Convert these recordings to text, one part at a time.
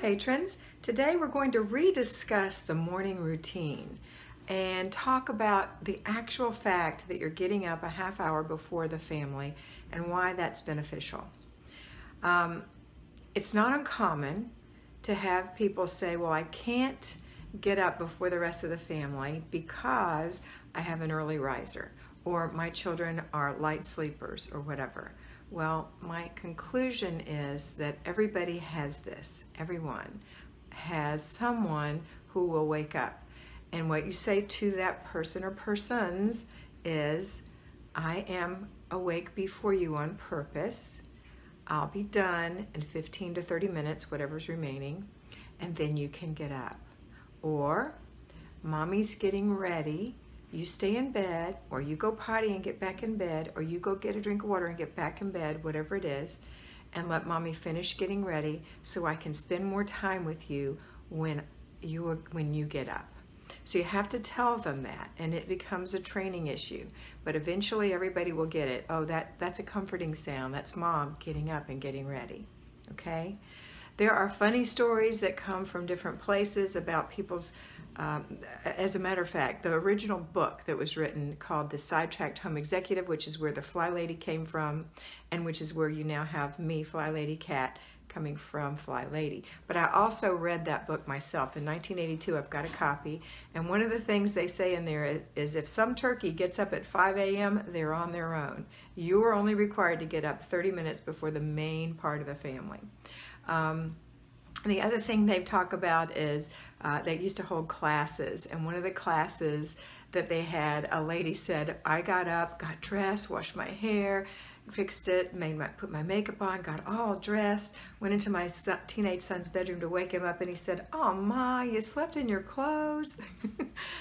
patrons. Today we're going to rediscuss the morning routine and talk about the actual fact that you're getting up a half hour before the family and why that's beneficial. It's not uncommon to have people say, well, I can't get up before the rest of the family because I have an early riser, or my children are light sleepers, or whatever. Well, my conclusion is that everybody has this. Everyone has someone who will wake up. And what you say to that person or persons is, I am awake before you on purpose. I'll be done in 15 to 30 minutes, whatever's remaining, and then you can get up. Or, mommy's getting ready. You stay in bed, or you go potty and get back in bed, or you go get a drink of water and get back in bed, whatever it is, and let mommy finish getting ready so I can spend more time with you when you get up. So you have to tell them that, and it becomes a training issue. But eventually everybody will get it. Oh, that's a comforting sound. That's mom getting up and getting ready. Okay? There are funny stories that come from different places about people's as a matter of fact, the original book that was written called The Sidetracked Home Executive, which is where the FlyLady came from, and which is where you now have me, FlyLady Kat, coming from FlyLady. But I also read that book myself. In 1982, I've got a copy, and one of the things they say in there is if some turkey gets up at 5 a.m., they're on their own. You are only required to get up 30 minutes before the main part of the family. The other thing they talk about is they used to hold classes, and one of the classes that they had, a lady said, I got up, got dressed, washed my hair, fixed it, put my makeup on, got all dressed, went into my teenage son's bedroom to wake him up, and he said, oh, Ma, you slept in your clothes?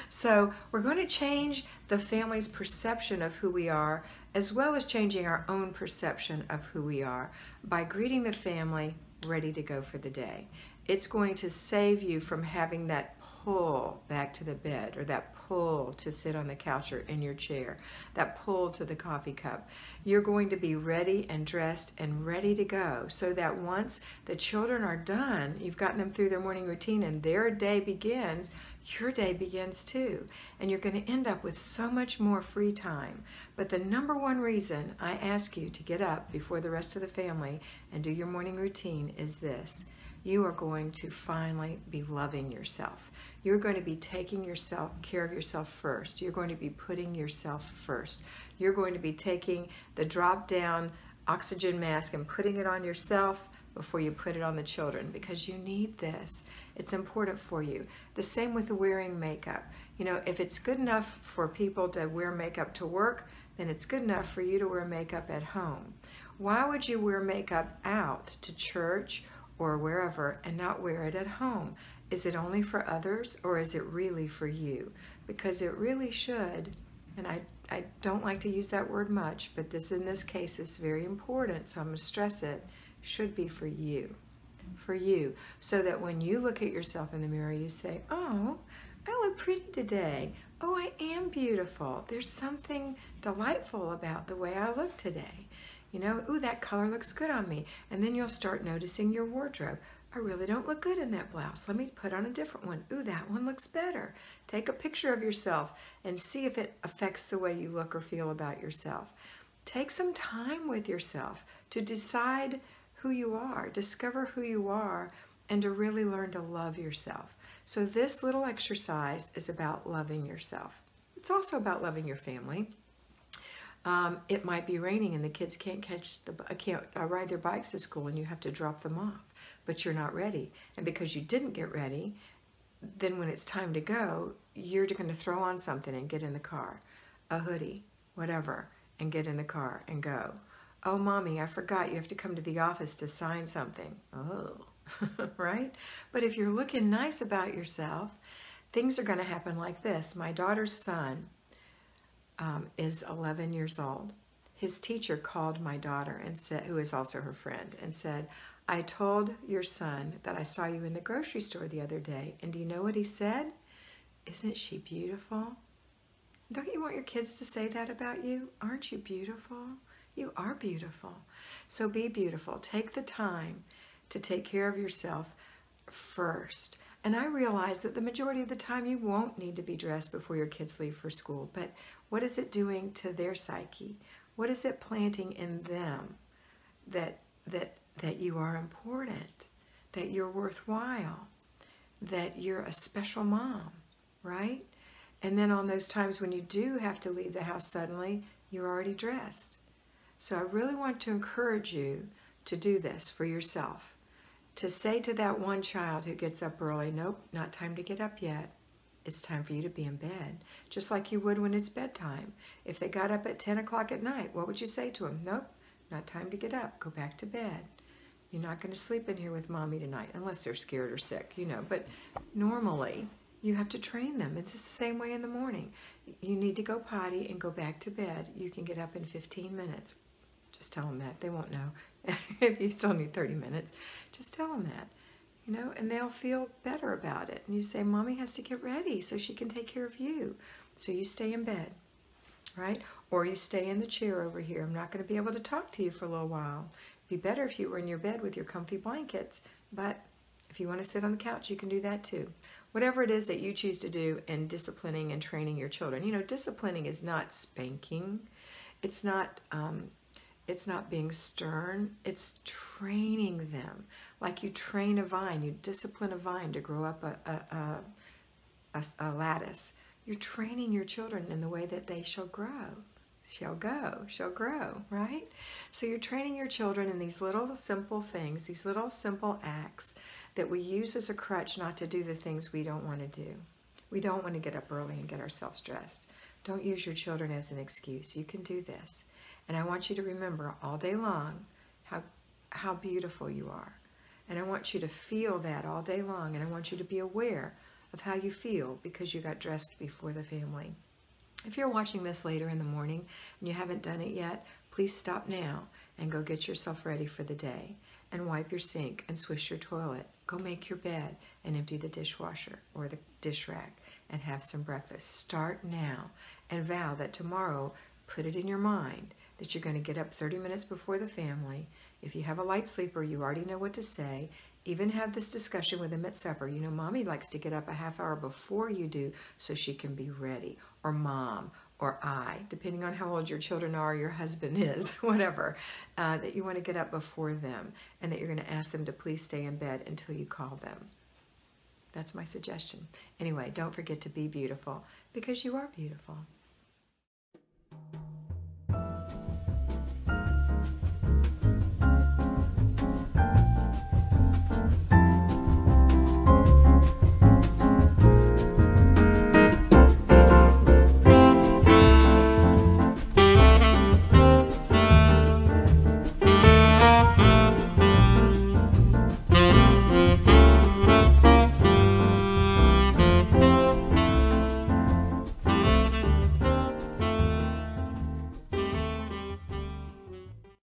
So we're going to change the family's perception of who we are, as well as changing our own perception of who we are by greeting the family ready to go for the day. It's going to save you from having that pull back to the bed, or that pull to sit on the couch or in your chair, that pull to the coffee cup. You're going to be ready and dressed and ready to go, so that once the children are done, you've gotten them through their morning routine and their day begins, your day begins too. And you're going to end up with so much more free time. But the number one reason I ask you to get up before the rest of the family and do your morning routine is this. You are going to finally be loving yourself. You're going to be taking care of yourself first. You're going to be putting yourself first. You're going to be taking the drop-down oxygen mask and putting it on yourself before you put it on the children, because you need this. It's important for you. The same with wearing makeup. You know, if it's good enough for people to wear makeup to work, then it's good enough for you to wear makeup at home. Why would you wear makeup out to church or wherever and not wear it at home? Is it only for others, or is it really for you? Because it really should, and I don't like to use that word much, but in this case is very important, so I'm going to stress it, should be for you. For you, so that when you look at yourself in the mirror, you say, oh, I look pretty today. Oh, I am beautiful. There's something delightful about the way I look today. You know, ooh, that color looks good on me. And then you'll start noticing your wardrobe. I really don't look good in that blouse. Let me put on a different one. Ooh, that one looks better. Take a picture of yourself and see if it affects the way you look or feel about yourself. Take some time with yourself to decide who you are, discover who you are, and to really learn to love yourself. So this little exercise is about loving yourself. It's also about loving your family. It might be raining and the kids can't ride their bikes to school, and you have to drop them off, but you're not ready. And because you didn't get ready, then when it's time to go, you're going to throw on something and get in the car, a hoodie, whatever, and get in the car and go. Oh, mommy, I forgot you have to come to the office to sign something. Oh, right? But if you're looking nice about yourself, things are going to happen like this. My daughter's son is 11 years old. His teacher called my daughter and said, who is also her friend, and said, I told your son that I saw you in the grocery store the other day, and do you know what he said? Isn't she beautiful? Don't you want your kids to say that about you? Aren't you beautiful? You are beautiful. So be beautiful. Take the time to take care of yourself first. And I realize that the majority of the time you won't need to be dressed before your kids leave for school, but what is it doing to their psyche? What is it planting in them that you are important, that you're worthwhile, that you're a special mom, right? And then on those times when you do have to leave the house suddenly, you're already dressed. So I really want to encourage you to do this for yourself. To say to that one child who gets up early, nope, not time to get up yet. It's time for you to be in bed. Just like you would when it's bedtime. If they got up at 10 o'clock at night, what would you say to them? Nope, not time to get up. Go back to bed. You're not going to sleep in here with mommy tonight, unless they're scared or sick, you know. But normally, you have to train them. It's the same way in the morning. You need to go potty and go back to bed. You can get up in 15 minutes. Just tell them that. They won't know. If you still need 30 minutes, just tell them that, you know, and they'll feel better about it. And you say, Mommy has to get ready so she can take care of you. So you stay in bed, right? Or you stay in the chair over here. I'm not going to be able to talk to you for a little while. It'd be better if you were in your bed with your comfy blankets, but if you want to sit on the couch, you can do that too. Whatever it is that you choose to do in disciplining and training your children. You know, disciplining is not spanking. It's not being stern. It's training them. Like you train a vine, you discipline a vine to grow up a lattice. You're training your children in the way that they shall grow. Shall grow, right? So you're training your children in these little simple things, these little simple acts that we use as a crutch not to do the things we don't want to do. We don't want to get up early and get ourselves dressed. Don't use your children as an excuse. You can do this. And I want you to remember all day long how beautiful you are. And I want you to feel that all day long. And I want you to be aware of how you feel because you got dressed before the family. If you're watching this later in the morning and you haven't done it yet, please stop now and go get yourself ready for the day. And wipe your sink and swish your toilet. Go make your bed and empty the dishwasher or the dish rack and have some breakfast. Start now and vow that tomorrow, put it in your mind that you're going to get up 30 minutes before the family. If you have a light sleeper, you already know what to say. Even have this discussion with them at supper. You know, Mommy likes to get up a half hour before you do so she can be ready. Or Mom, or I, depending on how old your children are, your husband is, whatever, that you want to get up before them and that you're going to ask them to please stay in bed until you call them. That's my suggestion. Anyway, don't forget to be beautiful because you are beautiful.